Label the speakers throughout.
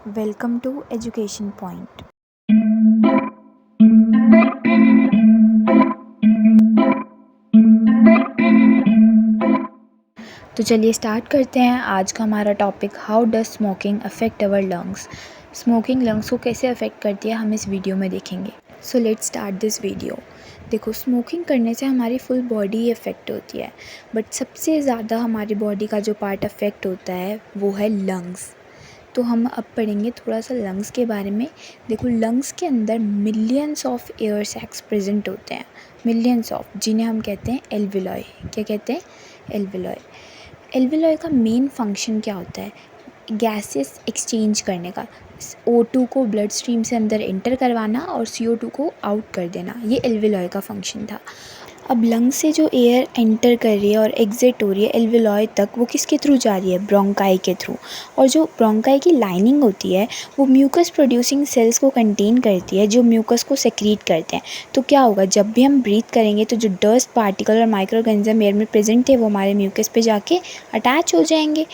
Speaker 1: Welcome to Education Point. तो चलिए start करते हैं। आज का हमारा topic how does smoking affect our lungs. Smoking lungs को कैसे अफेक्ट करती है हम इस वीडियो में देखेंगे। So let's start this video. देखो, स्मोकिंग करने से हमारी फुल बॉडी अफेक्ट होती है, बट सबसे ज़्यादा हमारी बॉडी का जो पार्ट अफेक्ट होता है वो है लंग्स। तो हम अब पढ़ेंगे थोड़ा सा लंग्स के बारे में। देखो, लंग्स के अंदर millions of air sacs present होते हैं, मिलियंस ऑफ, जिन्हें हम कहते हैं एल्विलॉय। क्या कहते हैं? एल्विलॉय। एल्विलॉय का मेन फंक्शन क्या होता है? गैसेस एक्सचेंज करने का। O2 को ब्लड स्ट्रीम से अंदर एंटर करवाना और CO2 को आउट कर देना, ये एल्विलॉय का फंक्शन था। अब लंग्स से जो एयर एंटर कर रही है और एग्जिट हो रही है एल्विलॉय तक, वो किसके थ्रू जा रही है? ब्रोंकाई के थ्रू। और जो ब्रोंकाई की लाइनिंग होती है वो म्यूकस प्रोड्यूसिंग सेल्स को कंटेन करती है, जो म्यूकस को सेक्रीट करते हैं। तो क्या होगा, जब भी हम ब्रीथ करेंगे तो जो डस्ट पार्टिकल और माइक्रो ऑर्गेनिज्म एयर में प्रेजेंट थे वो हमारे म्यूकस पे जाके अटैच हो जाएंगे।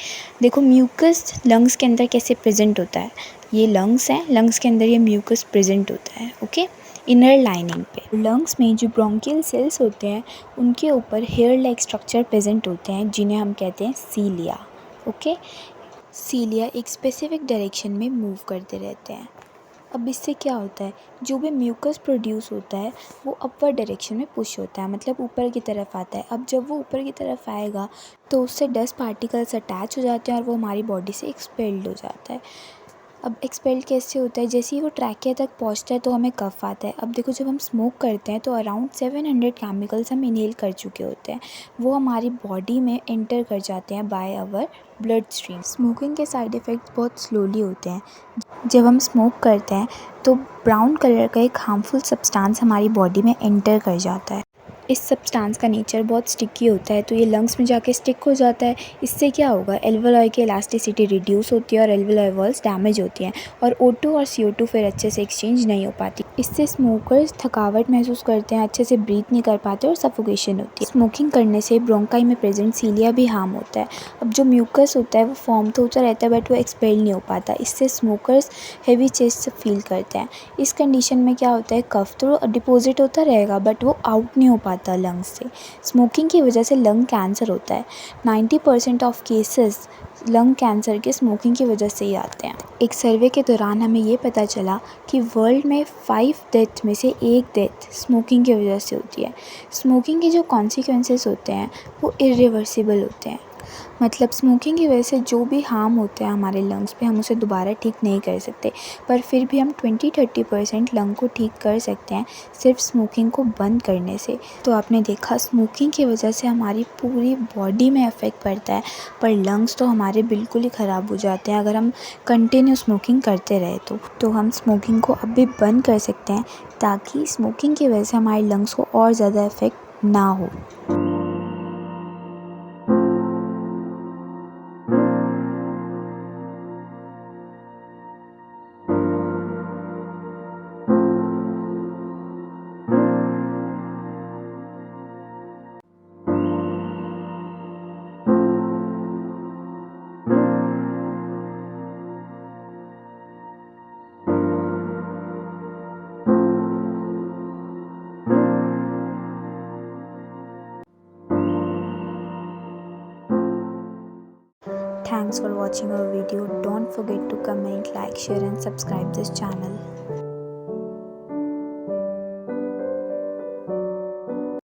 Speaker 1: देखो, म्यूकस लंग्स के अंदर कैसे प्रेजेंट होता है। ये लंग्स हैं, लंग्स के अंदर ये म्यूकस प्रेजेंट होता है, ओके, इनर लाइनिंग पे। लंग्स में जो ब्रोंकियल सेल्स होते हैं उनके ऊपर हेयर लाइक स्ट्रक्चर प्रेजेंट होते हैं, जिन्हें हम कहते हैं सीलिया, ओके। सीलिया एक स्पेसिफिक डायरेक्शन में मूव करते रहते हैं। अब इससे क्या होता है, जो भी म्यूकस प्रोड्यूस होता है वो अपवर्ड डायरेक्शन में पुश होता है, मतलब ऊपर की तरफ आता है। अब जब वो ऊपर की तरफ आएगा तो उससे डस्ट पार्टिकल्स अटैच हो जाते हैं और वो हमारी बॉडी से एक्सपेल्ड हो जाता है। अब एक्सपेल्ड कैसे होता है? जैसे ही वो ट्रैकिया तक पहुंचता है तो हमें कफ आता है। अब देखो, जब हम स्मोक करते हैं तो अराउंड 700 केमिकल्स हम इनहेल कर चुके होते हैं, वो हमारी बॉडी में एंटर कर जाते हैं by our blood stream. Smoking के साइड इफ़ेक्ट्स बहुत स्लोली होते हैं। जब हम स्मोक करते हैं तो ब्राउन कलर का एक हार्मफुल सब्सटेंस हमारी बॉडी में एंटर कर जाता है। इस सब्सटेंस का नेचर बहुत स्टिकी होता है, तो ये लंग्स में जाके स्टिक हो जाता है। इससे क्या होगा, एल्विलॉय की इलास्टिसिटी रिड्यूस होती है और एल्विलॉय वॉल्स डैमेज होती हैं और O2 और CO2 फिर अच्छे से एक्सचेंज नहीं हो पाती। इससे स्मोकर्स थकावट महसूस करते हैं, अच्छे से ब्रीथ नहीं कर पाते और सफोकेशन होती है। स्मोकिंग करने से ब्रोंकाई में प्रेजेंट सीलिया भी हार्म होता है। अब जो म्यूकस होता है वो फॉर्म तो होता रहता है बट वो एक्सपेल नहीं हो पाता। इससे स्मोकर्स हेवी चेस्ट फील करते हैं। इस कंडीशन में क्या होता है, कफ तो डिपॉजिट होता रहेगा बट वो आउट नहीं हो पाता लंग्स से। स्मोकिंग की वजह से लंग कैंसर होता है। 90% ऑफ केसेस लंग कैंसर के स्मोकिंग की वजह से ही आते हैं। एक सर्वे के दौरान हमें ये पता चला कि वर्ल्ड में 5 डेथ में से 1 डेथ स्मोकिंग की वजह से होती है। स्मोकिंग के जो कॉन्सिक्वेंसेस होते हैं वो इरिवर्सिबल होते हैं, मतलब स्मोकिंग की वजह से जो भी हार्म होता है हमारे लंग्स पे हम उसे दोबारा ठीक नहीं कर सकते, पर फिर भी हम 20-30% लंग को ठीक कर सकते हैं सिर्फ स्मोकिंग को बंद करने से। तो आपने देखा, स्मोकिंग की वजह से हमारी पूरी बॉडी में इफ़ेक्ट पड़ता है, पर लंग्स तो हमारे बिल्कुल ही ख़राब हो जाते हैं अगर हम कंटिन्यू स्मोकिंग करते रहे। तो हम स्मोकिंग को अब भी बंद कर सकते हैं ताकि स्मोकिंग की वजह से हमारे लंग्स को और ज़्यादा इफ़ेक्ट ना हो। Thanks for watching our video. Don't forget to comment, like, share and subscribe this channel.